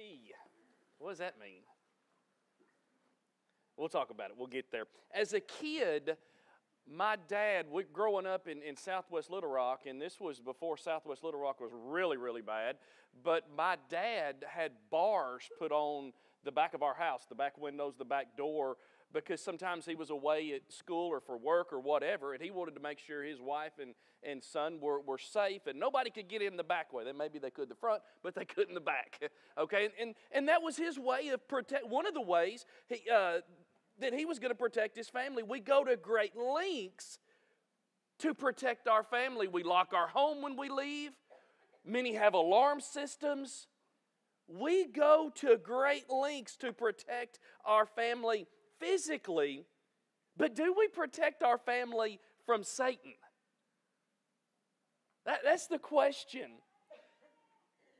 QFT. What does that mean? We'll talk about it. We'll get there. As a kid, my dad, growing up in Southwest Little Rock, and this was before Southwest Little Rock was really, really bad, but my dad had bars put on the back of our house, the back windows, the back door, because sometimes he was away at school or for work or whatever, and he wanted to make sure his wife and son were safe, and nobody could get in the back way. Maybe they could the front, but they couldn't the back. Okay, and that was his way of protect. One of the ways that he was going to protect his family. We go to great lengths to protect our family. We lock our home when we leave. Many have alarm systems. We go to great lengths to protect our family physically, but do we protect our family from Satan? That's the question.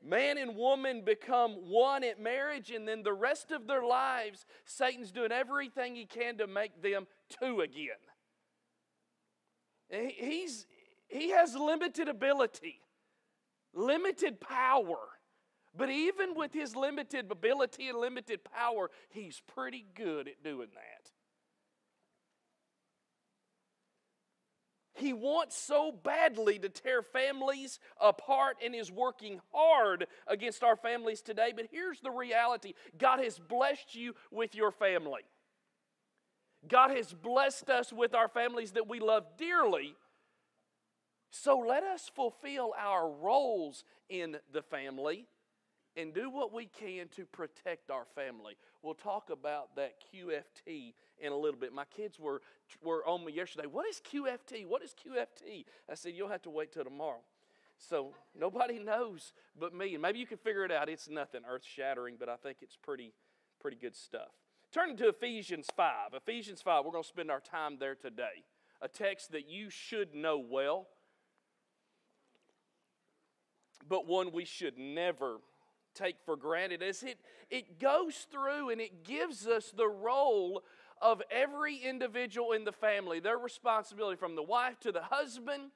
Man and woman become one at marriage, and then the rest of their lives, Satan's doing everything he can to make them two again. He has limited ability, limited power. But even with his limited ability and limited power, he's pretty good at doing that. He wants so badly to tear families apart and is working hard against our families today. But here's the reality. God has blessed you with your family. God has blessed us with our families that we love dearly. So let us fulfill our roles in the family and do what we can to protect our family. We'll talk about that QFT in a little bit. My kids were on me yesterday. What is QFT? What is QFT? I said, you'll have to wait till tomorrow. So nobody knows but me. And maybe you can figure it out. It's nothing earth-shattering, but I think it's pretty good stuff. Turning to Ephesians 5. Ephesians 5, we're going to spend our time there today. A text that you should know well, but one we should never take for granted, as it goes through and it gives us the role of every individual in the family, their responsibility, from the wife to the husband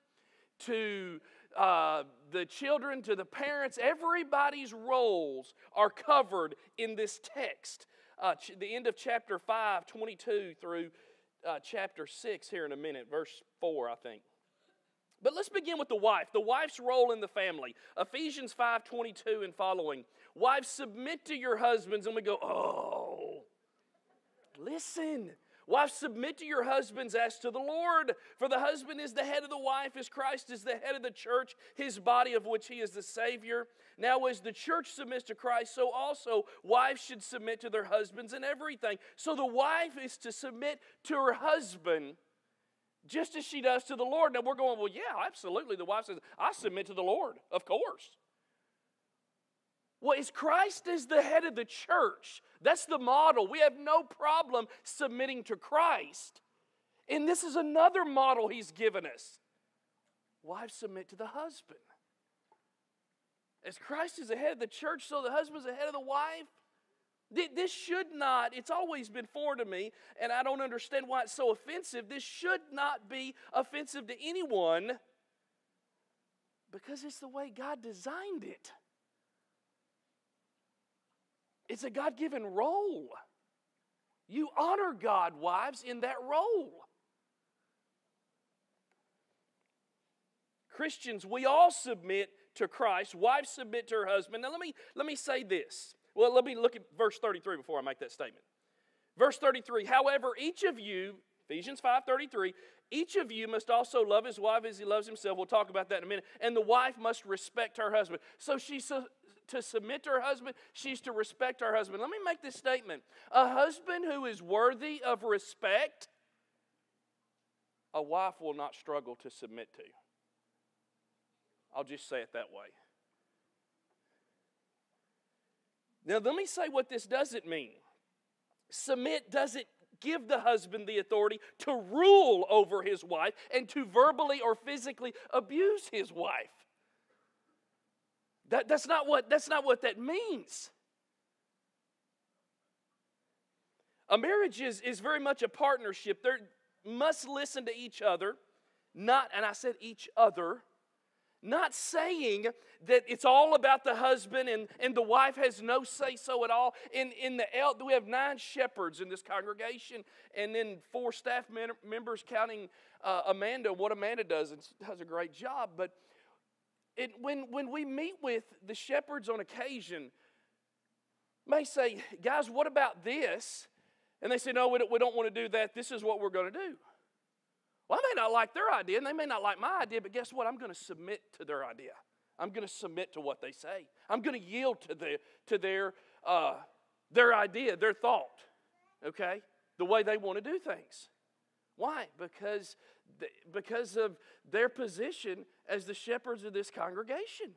to the children to the parents. Everybody's roles are covered in this text. The end of chapter 5, 22 through chapter 6 here in a minute, verse 4, I think. But let's begin with the wife. The wife's role in the family. Ephesians 5:22 and following. Wives, submit to your husbands. And we go, oh, listen. Wives, submit to your husbands as to the Lord. For the husband is the head of the wife, as Christ is the head of the church, his body, of which he is the Savior. Now as the church submits to Christ, so also wives should submit to their husbands in everything. So the wife is to submit to her husband just as she does to the Lord. Now we're going, well, yeah, absolutely. The wife says, I submit to the Lord, of course. Well, as Christ is the head of the church, that's the model. We have no problem submitting to Christ. And this is another model he's given us. Wives, submit to the husband. As Christ is the head of the church, so the husband's the head of the wife. This should not, it's always been foreign to me, and I don't understand why it's so offensive. This should not be offensive to anyone because it's the way God designed it. It's a God-given role. You honor God, wives, in that role. Christians, we all submit to Christ. Wives submit to her husband. Now let me say this. Well, let me look at verse 33 before I make that statement. Verse 33, however, each of you, Ephesians 5:33, each of you must also love his wife as he loves himself. We'll talk about that in a minute. And the wife must respect her husband. So she's to submit to her husband. She's to respect her husband. Let me make this statement. A husband who is worthy of respect, a wife will not struggle to submit to. I'll just say it that way. Now, let me say what this doesn't mean. Submit doesn't give the husband the authority to rule over his wife and to verbally or physically abuse his wife. That's not what that means. A marriage is very much a partnership. They must listen to each other, and I said each other, Not saying that it's all about the husband and the wife has no say-so at all. We have 9 shepherds in this congregation, and then 4 staff members counting Amanda. What Amanda does a great job. But when we meet with the shepherds on occasion, may say, guys, what about this? And they say, no, we don't want to do that. This is what we're going to do. Well, I may not like their idea, and they may not like my idea, but guess what? I'm going to submit to their idea. I'm going to submit to what they say. I'm going to yield to their idea, their thought, okay? The way they want to do things. Why? Because of their position as the shepherds of this congregation.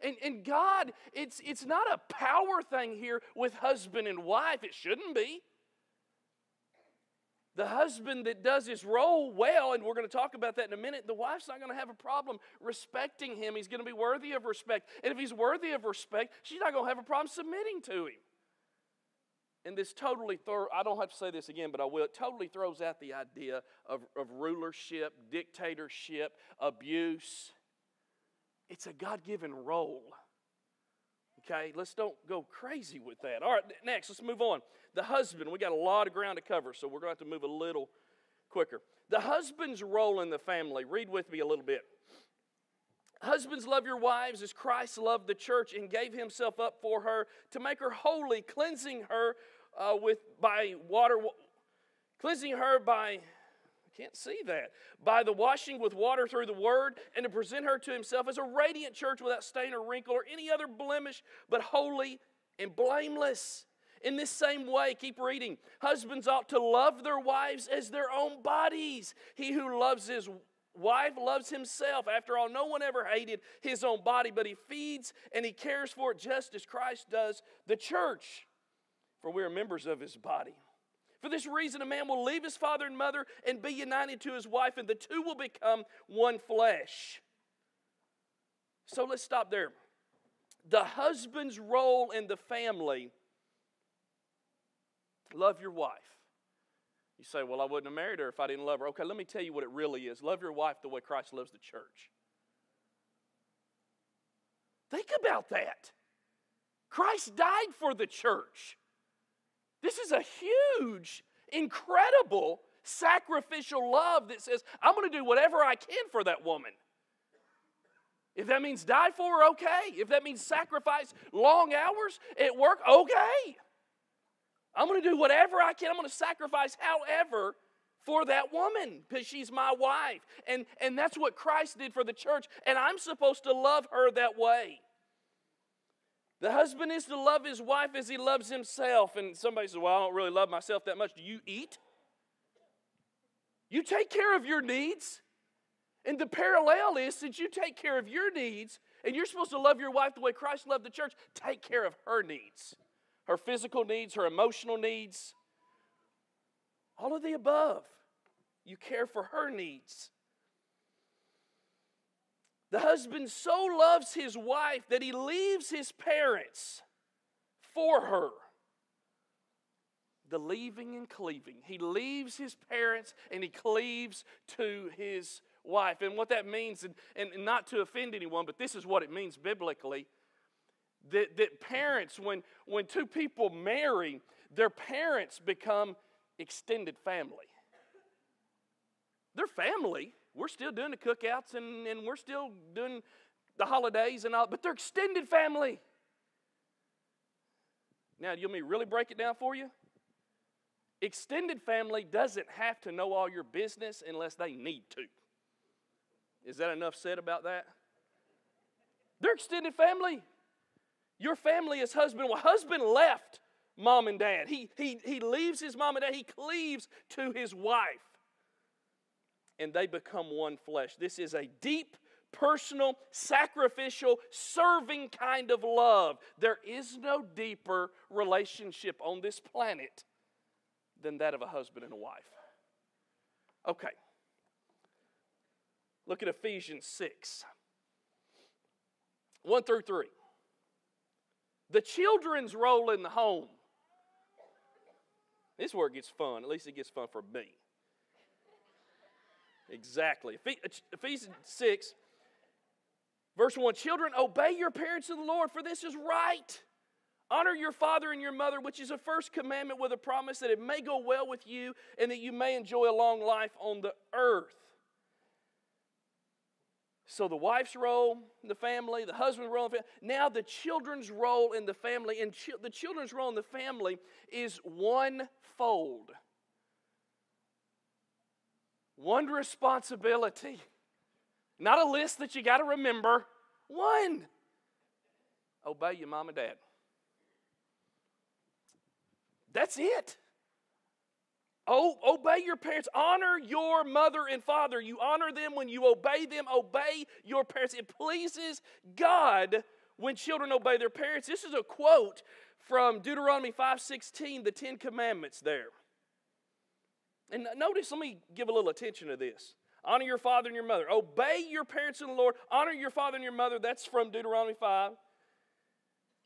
And God, it's not a power thing here with husband and wife. It shouldn't be. The husband that does his role well, and we're going to talk about that in a minute, the wife's not going to have a problem respecting him. He's going to be worthy of respect. And if he's worthy of respect, she's not going to have a problem submitting to him. And this totally, I don't have to say this again, but I will. It totally throws out the idea of rulership, dictatorship, abuse. It's a God-given role. Okay, let's don't go crazy with that. All right, next, let's move on. The husband, we got a lot of ground to cover, so we're going to have to move a little quicker. The husband's role in the family. Read with me a little bit. Husbands, love your wives as Christ loved the church and gave himself up for her to make her holy, cleansing her by the washing with water through the word, and to present her to himself as a radiant church without stain or wrinkle or any other blemish, but holy and blameless. In this same way, keep reading, husbands ought to love their wives as their own bodies. He who loves his wife loves himself. After all, no one ever hated his own body, but he feeds and he cares for it just as Christ does the church. For we are members of his body. For this reason, a man will leave his father and mother and be united to his wife, and the two will become one flesh. So let's stop there. The husband's role in the family, love your wife. You say, well, I wouldn't have married her if I didn't love her. Okay, let me tell you what it really is. Love your wife the way Christ loves the church. Think about that. Christ died for the church. This is a huge, incredible, sacrificial love that says, I'm going to do whatever I can for that woman. If that means die for her, okay. If that means sacrifice long hours at work, okay. I'm going to do whatever I can. I'm going to sacrifice however for that woman because she's my wife. And that's what Christ did for the church, and I'm supposed to love her that way. The husband is to love his wife as he loves himself. And somebody says, well, I don't really love myself that much. Do you eat? You take care of your needs. And the parallel is, since you take care of your needs, and you're supposed to love your wife the way Christ loved the church, take care of her needs. Her physical needs, her emotional needs. All of the above. You care for her needs. The husband so loves his wife that he leaves his parents for her. The leaving and cleaving. He leaves his parents and he cleaves to his wife. And what that means, and not to offend anyone, but this is what it means biblically, that parents, when two people marry, their parents become extended family. They're family. We're still doing the cookouts and we're still doing the holidays and all, but they're extended family. Now, you want me to really break it down for you? Extended family doesn't have to know all your business unless they need to. Is that enough said about that? They're extended family. Your family is husband. Well, husband left mom and dad. He leaves his mom and dad. He cleaves to his wife. And they become one flesh. This is a deep, personal, sacrificial, serving kind of love. There is no deeper relationship on this planet than that of a husband and a wife. Okay. Look at Ephesians 6. 1 through 3. The children's role in the home. This is where it gets fun. At least it gets fun for me. Exactly. Ephesians 6. Verse 1, children, obey your parents in the Lord, for this is right. Honor your father and your mother, which is a first commandment with a promise that it may go well with you and that you may enjoy a long life on the earth. So the wife's role in the family, the husband's role in the family, now the children's role in the family. And the children's role in the family is one-fold. One responsibility. Not a list that you got to remember. One. Obey your mom and dad. That's it. Oh, obey your parents. Honor your mother and father. You honor them when you obey them. Obey your parents. It pleases God when children obey their parents. This is a quote from Deuteronomy 5:16, the Ten Commandments there. And notice, let me give a little attention to this. Honor your father and your mother. Obey your parents in the Lord. Honor your father and your mother. That's from Deuteronomy 5.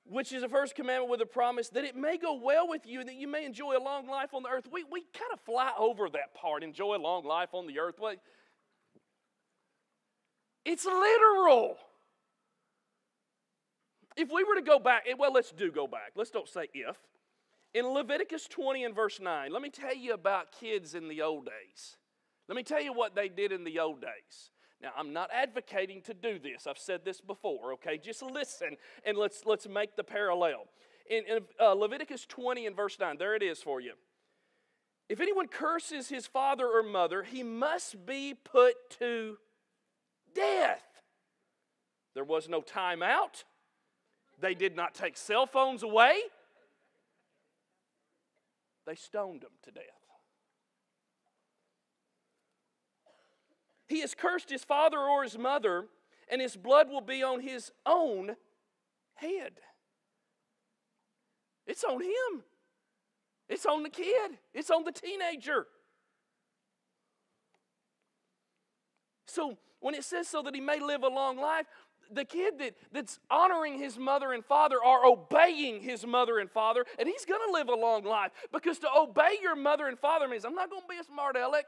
Which is the first commandment with a promise that it may go well with you and that you may enjoy a long life on the earth. We kind of fly over that part, enjoy a long life on the earth. Well, it's literal. If we were to go back, well, let's go back. Let's don't say if. In Leviticus 20 and verse 9, let me tell you about kids in the old days. Let me tell you what they did in the old days. Now, I'm not advocating to do this. I've said this before, okay? Just listen and let's make the parallel. In Leviticus 20 and verse 9, there it is for you. If anyone curses his father or mother, he must be put to death. There was no timeout. They did not take cell phones away. They stoned them to death. He has cursed his father or his mother, and his blood will be on his own head. It's on him. It's on the kid. It's on the teenager. So when it says so that he may live a long life, the kid that's honoring his mother and father are obeying his mother and father, and he's going to live a long life. Because to obey your mother and father means I'm not going to be a smart aleck.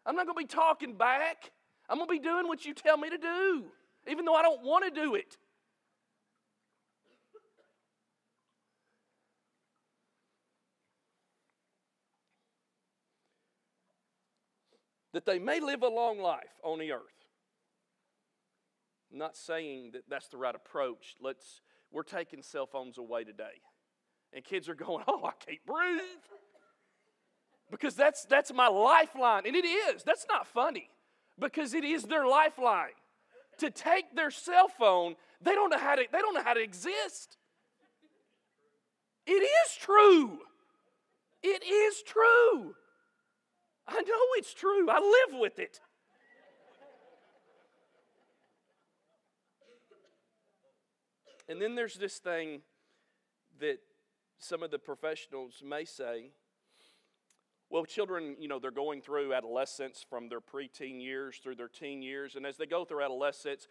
I'm not going to be talking back. I'm going to be doing what you tell me to do, even though I don't want to do it. That they may live a long life on the earth. I'm not saying that that's the right approach. We're taking cell phones away today. And kids are going, oh, I can't breathe. Because that's my lifeline. And it is. That's not funny. Because it is their lifeline. To take their cell phone, they don't know how to exist. It is true. It is true. I know it's true. I live with it. And then there's this thing that some of the professionals may say, well, children, they're going through adolescence from their preteen years through their teen years. And as they go through adolescence,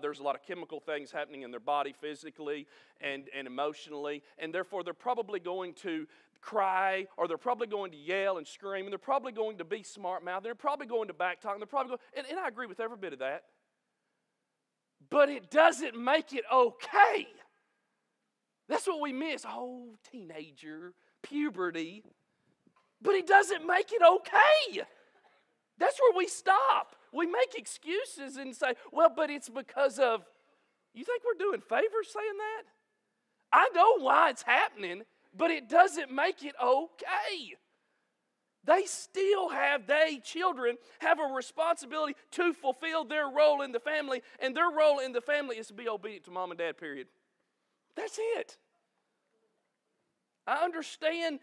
there's a lot of chemical things happening in their body physically and emotionally. And therefore, they're probably going to cry, or they're probably going to yell and scream, and they're probably going to be smart-mouthed. They're probably going to backtalk. They're probably going, and I agree with every bit of that. But it doesn't make it okay. That's what we miss. Oh, teenager, puberty. But it doesn't make it okay. That's where we stop. We make excuses and say, well, but it's because of, you think we're doing favors saying that? I know why it's happening, but it doesn't make it okay. Children have a responsibility to fulfill their role in the family, and their role in the family is to be obedient to mom and dad, period. That's it. I understand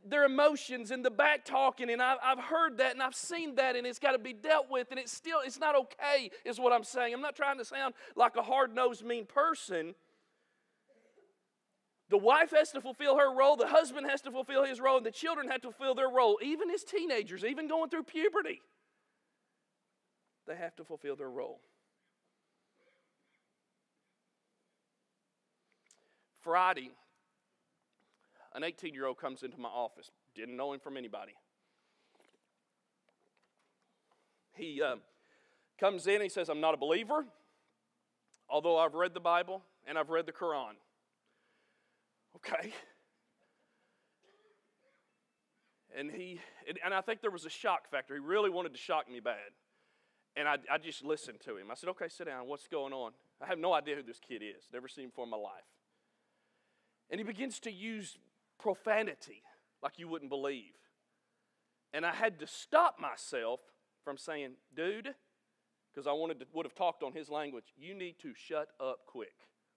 their emotions and the back talking, and I've heard that and I've seen that, and it's got to be dealt with, and it's not okay, is what I'm saying. I'm not trying to sound like a hard-nosed, mean person. The wife has to fulfill her role, the husband has to fulfill his role, and the children have to fulfill their role, even as teenagers, even going through puberty. They have to fulfill their role. Friday, an 18-year-old comes into my office. Didn't know him from anybody. He comes in and he says, I'm not a believer. although I've read the Bible and I've read the Quran. Okay. And I think there was a shock factor. He really wanted to shock me bad. And I just listened to him. I said, okay, sit down. What's going on? I have no idea who this kid is. Never seen him before in my life. And he begins to use profanity like you wouldn't believe. And I had to stop myself from saying, dude, because I would have talked on his language, you need to shut up quick.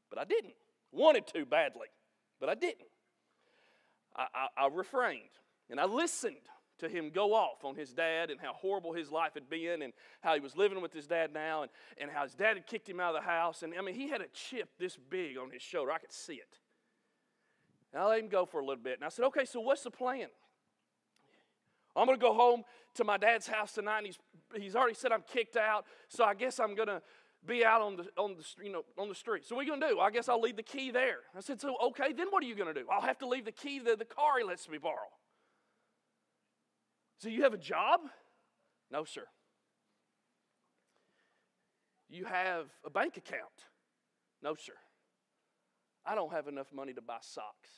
But I didn't. Wanted to badly, but I didn't. I refrained, and I listened to him go off on his dad and how horrible his life had been and how he was living with his dad now and how his dad had kicked him out of the house. And, I mean, he had a chip this big on his shoulder. I could see it. And I let him go for a little bit. And I said, okay, so what's the plan? I'm going to go home to my dad's house tonight, and he's already said I'm kicked out, so I guess I'm going to be out on the street. So what are you going to do? Well, I guess I'll leave the key there. I said, so okay, then what are you going to do? I'll have to leave the key to the car he lets me borrow. So you have a job? No, sir. You have a bank account? No, sir. I don't have enough money to buy socks.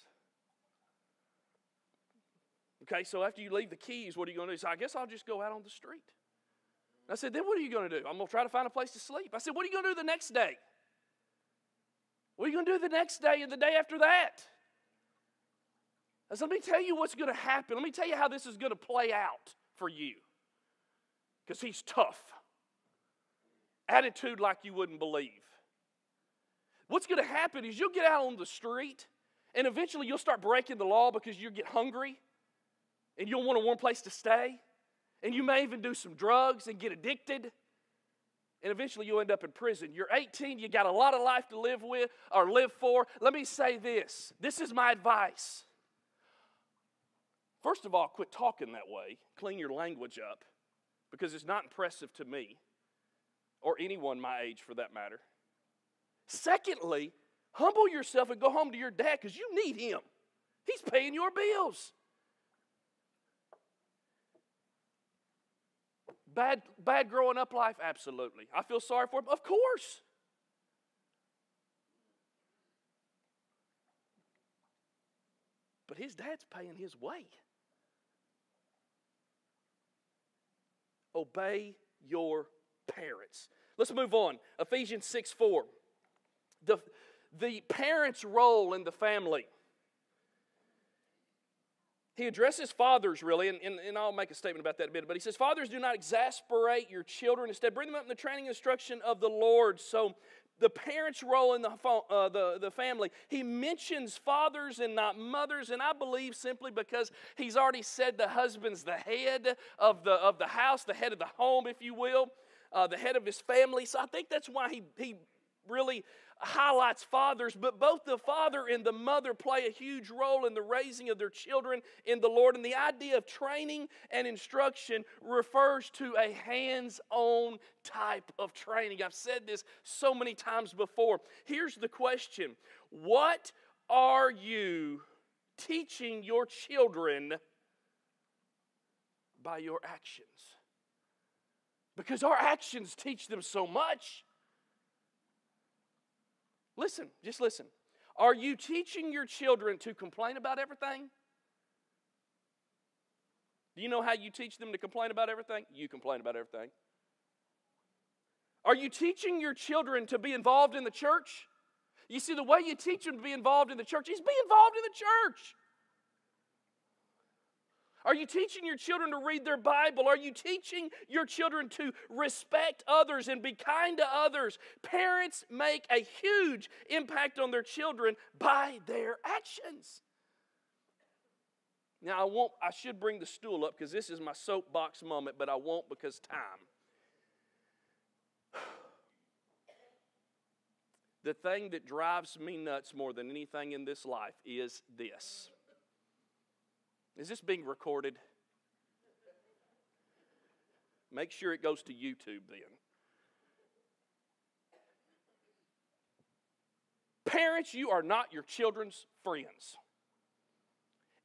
Okay, so after you leave the keys, what are you going to do? So I guess I'll just go out on the street. I said, then what are you going to do? I'm going to try to find a place to sleep. I said, what are you going to do the next day? What are you going to do the next day and the day after that? I said, let me tell you what's going to happen. Let me tell you how this is going to play out for you. Because he's tough. Attitude like you wouldn't believe. What's going to happen is you'll get out on the street, and eventually you'll start breaking the law because you get hungry, and you'll want a warm place to stay. And you may even do some drugs and get addicted. And eventually you'll end up in prison. You're 18, you got a lot of life to live with or live for. Let me say this. This is my advice. First of all, quit talking that way. Clean your language up. Because it's not impressive to me. Or anyone my age for that matter. Secondly, humble yourself and go home to your dad because you need him. He's paying your bills. Bad growing up life? Absolutely. I feel sorry for him? Of course. But his dad's paying his way. Obey your parents. Let's move on. Ephesians 6:4. The parents' role in the family. He addresses fathers, really, and I'll make a statement about that in a bit. But he says, fathers, do not exasperate your children. Instead, bring them up in the training and instruction of the Lord. So the parents' role in the family, he mentions fathers and not mothers, and I believe simply because he's already said the husband's the head of the house, the head of the home, if you will, the head of his family. So I think that's why he really highlights fathers, but both the father and the mother play a huge role in the raising of their children in the Lord. And the idea of training and instruction refers to a hands-on type of training. I've said this so many times before. Here's the question. What are you teaching your children by your actions? Because our actions teach them so much. Listen, just listen. Are you teaching your children to complain about everything? Do you know how you teach them to complain about everything? You complain about everything. Are you teaching your children to be involved in the church? You see, the way you teach them to be involved in the church is be involved in the church. Are you teaching your children to read their Bible? Are you teaching your children to respect others and be kind to others? Parents make a huge impact on their children by their actions. Now, I should bring the stool up because this is my soapbox moment, but I won't because time. The thing that drives me nuts more than anything in this life is this. Is this being recorded? Make sure it goes to YouTube then. Parents, you are not your children's friends.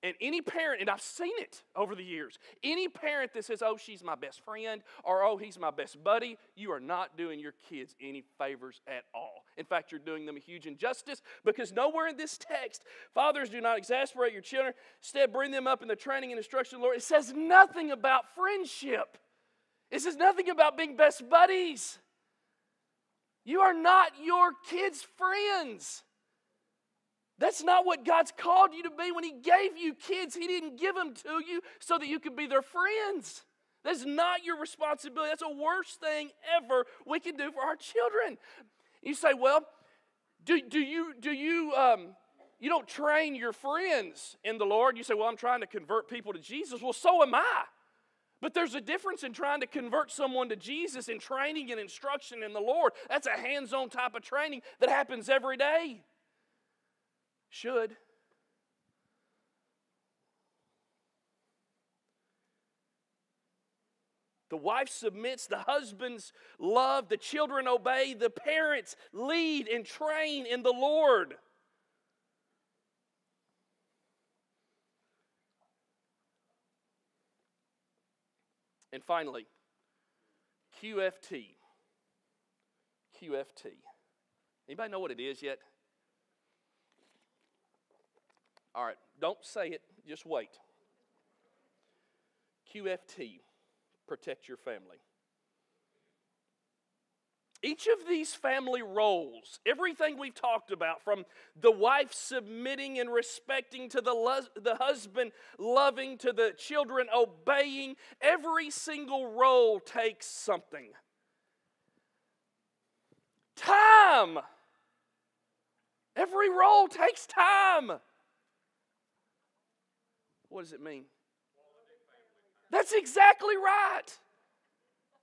And any parent, and I've seen it over the years, any parent that says, oh, she's my best friend, or oh, he's my best buddy, you are not doing your kids any favors at all. In fact, you're doing them a huge injustice because nowhere in this text, fathers, do not exasperate your children. Instead, bring them up in the training and instruction of the Lord. It says nothing about friendship. It says nothing about being best buddies. You are not your kids' friends. That's not what God's called you to be. When He gave you kids, He didn't give them to you so that you could be their friends. That's not your responsibility. That's the worst thing ever we can do for our children. You say, well, you don't train your friends in the Lord. You say, well, I'm trying to convert people to Jesus. Well, so am I. But there's a difference in trying to convert someone to Jesus and training and instruction in the Lord. That's a hands-on type of training that happens every day. Should. The wife submits, the husbands love, the children obey, the parents lead and train in the Lord. And finally, QFT. QFT. Anybody know what it is yet? All right, don't say it, just wait. QFT. Protect your family. Each of these family roles, everything we've talked about, from the wife submitting and respecting to the husband loving to the children obeying, every single role takes something. Time. Every role takes time. What does it mean? That's exactly right.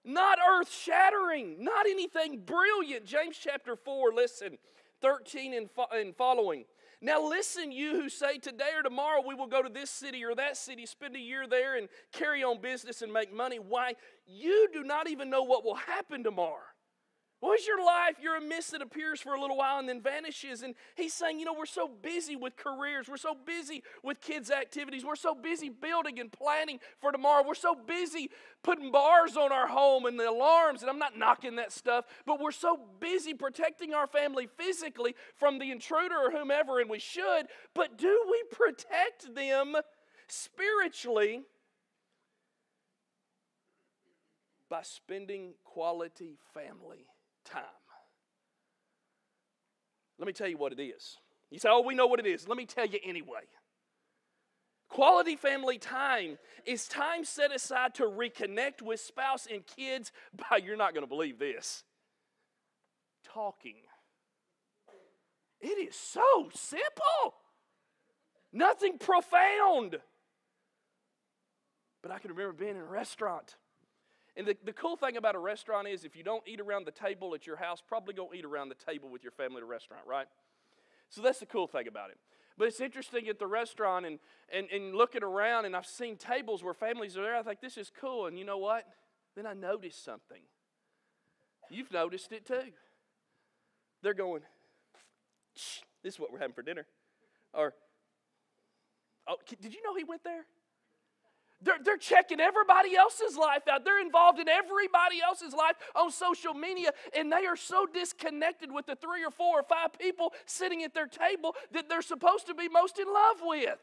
Not earth-shattering, not anything brilliant. James chapter 4, listen, 13 and following. Now listen, you who say today or tomorrow we will go to this city or that city, spend a year there and carry on business and make money. Why? You do not even know what will happen tomorrow. What is your life? You're a mist that appears for a little while and then vanishes. And he's saying, we're so busy with careers. We're so busy with kids' activities. We're so busy building and planning for tomorrow. We're so busy putting bars on our home and the alarms. And I'm not knocking that stuff. But we're so busy protecting our family physically from the intruder or whomever, and we should. But do we protect them spiritually by spending quality family time? Let me tell you what it is. You say, we know what it is. Let me tell you anyway. Quality family time is time set aside to reconnect with spouse and kids by, you're not going to believe this, talking. It is so simple. Nothing profound. But I can remember being in a restaurant. And the cool thing about a restaurant is if you don't eat around the table at your house, probably don't eat around the table with your family at a restaurant, right? So that's the cool thing about it. But it's interesting at the restaurant and looking around, and I've seen tables where families are there. I think this is cool. And you know what? Then I noticed something. You've noticed it too. They're going, shh, this is what we're having for dinner. Or, oh, did you know he went there? They're checking everybody else's life out. They're involved in everybody else's life on social media, and they are so disconnected with the 3 or 4 or 5 people sitting at their table that they're supposed to be most in love with.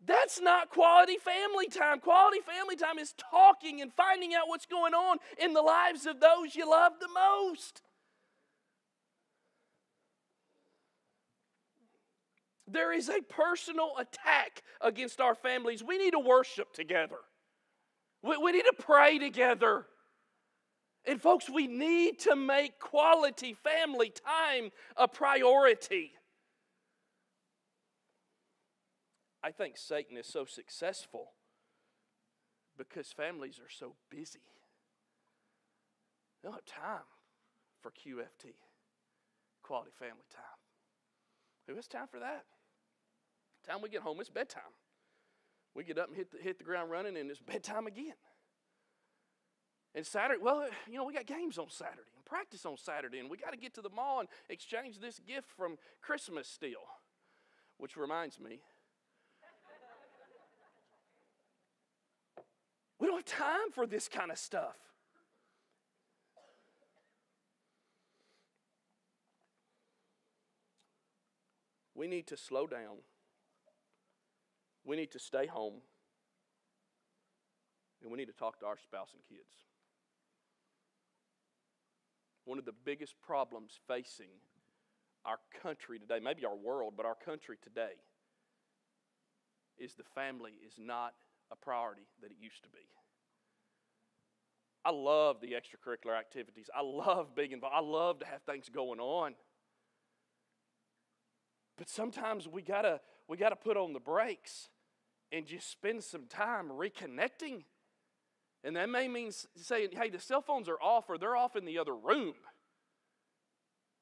That's not quality family time. Quality family time is talking and finding out what's going on in the lives of those you love the most. There is a personal attack against our families. We need to worship together. We need to pray together. And folks, we need to make quality family time a priority. I think Satan is so successful because families are so busy. They don't have time for QFT, quality family time. Who has time for that? Time we get home, it's bedtime. We get up and hit the ground running, and it's bedtime again. And Saturday, we got games on Saturday and practice on Saturday, and we got to get to the mall and exchange this gift from Christmas still. Which reminds me, we don't have time for this kind of stuff. we need to slow down. We need to stay home. And we need to talk to our spouse and kids. One of the biggest problems facing our country today, maybe our world, but our country today, is the family is not a priority that it used to be. I love the extracurricular activities. I love being involved. I love to have things going on. But sometimes we gotta put on the brakes and just spend some time reconnecting. And that may mean saying, hey, the cell phones are off, or they're off in the other room.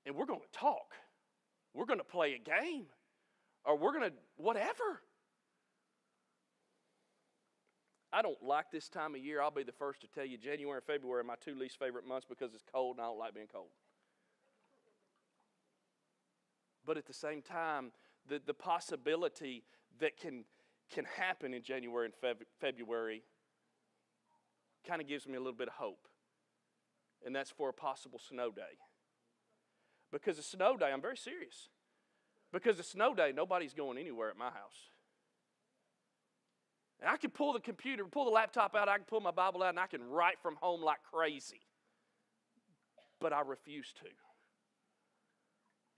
And we're going to talk. We're going to play a game. Or we're going to whatever. I don't like this time of year. I'll be the first to tell you, January and February are my two least favorite months because it's cold and I don't like being cold. But at the same time, the possibility that can happen in January and February kind of gives me a little bit of hope. And that's for a possible snow day. Because a snow day, I'm very serious. Because a snow day, nobody's going anywhere at my house. And I can pull the computer, pull the laptop out, I can pull my Bible out, and I can write from home like crazy. But I refuse to.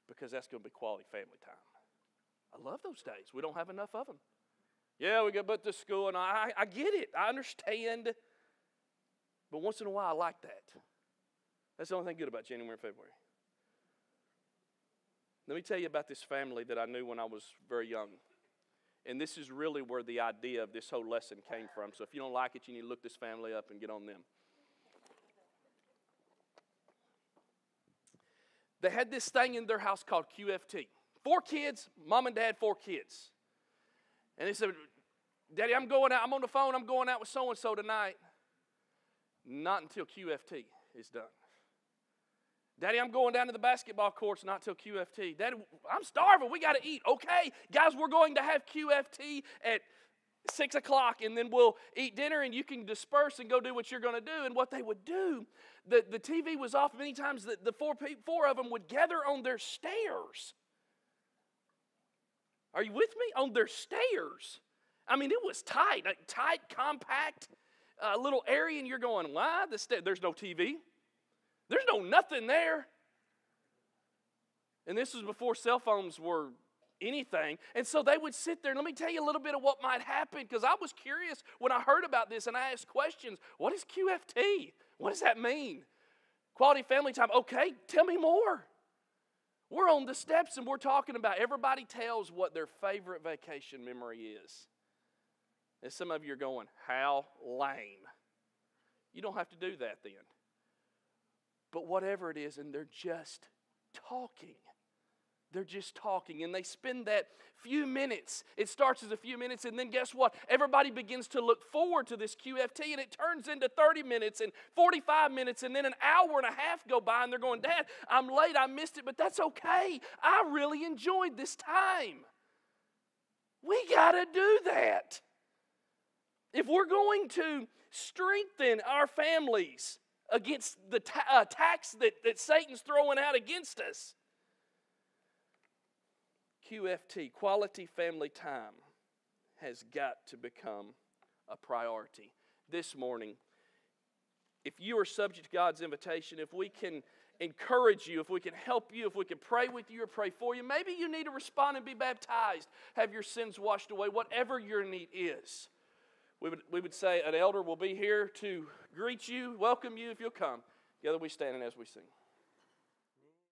Because that's going to be quality family time. I love those days. We don't have enough of them. Yeah, we go but to school, and I get it. I understand. But once in a while, I like that. That's the only thing good about January and February. Let me tell you about this family that I knew when I was very young. And this is really where the idea of this whole lesson came from. So if you don't like it, you need to look this family up and get on them. They had this thing in their house called QFT. 4 kids, mom and dad, 4 kids. And they said, Daddy, I'm going out. I'm on the phone. I'm going out with so-and-so tonight. Not until QFT is done. Daddy, I'm going down to the basketball courts, not till QFT. Daddy, I'm starving. We got to eat. Okay, guys, we're going to have QFT at 6 o'clock, and then we'll eat dinner, and you can disperse and go do what you're going to do. And what they would do, the TV was off. Many times the 4 of them would gather on their stairs. Are you with me? On their stairs. I mean, it was tight, compact, little area, and you're going, why? There's no TV. There's no nothing there. And this was before cell phones were anything. And so they would sit there. And let me tell you a little bit of what might happen, because I was curious when I heard about this and I asked questions. What is QFT? What does that mean? Quality family time. Okay, tell me more. We're on the steps and we're talking about everybody tells what their favorite vacation memory is. And some of you are going, how lame. You don't have to do that then. But whatever it is, and they're just talking. They're just talking, and they spend that few minutes. It starts as a few minutes, and then guess what? Everybody begins to look forward to this QFT, and it turns into 30 minutes and 45 minutes, and then an hour and a half go by, and they're going, Dad, I'm late, I missed it, but that's okay. I really enjoyed this time. We got to do that. If we're going to strengthen our families against the attacks that Satan's throwing out against us, QFT, quality family time, has got to become a priority. This morning, if you are subject to God's invitation, if we can encourage you, if we can help you, if we can pray with you or pray for you, maybe you need to respond and be baptized, have your sins washed away, whatever your need is. We would say an elder will be here to greet you, welcome you if you'll come. Together we stand and as we sing.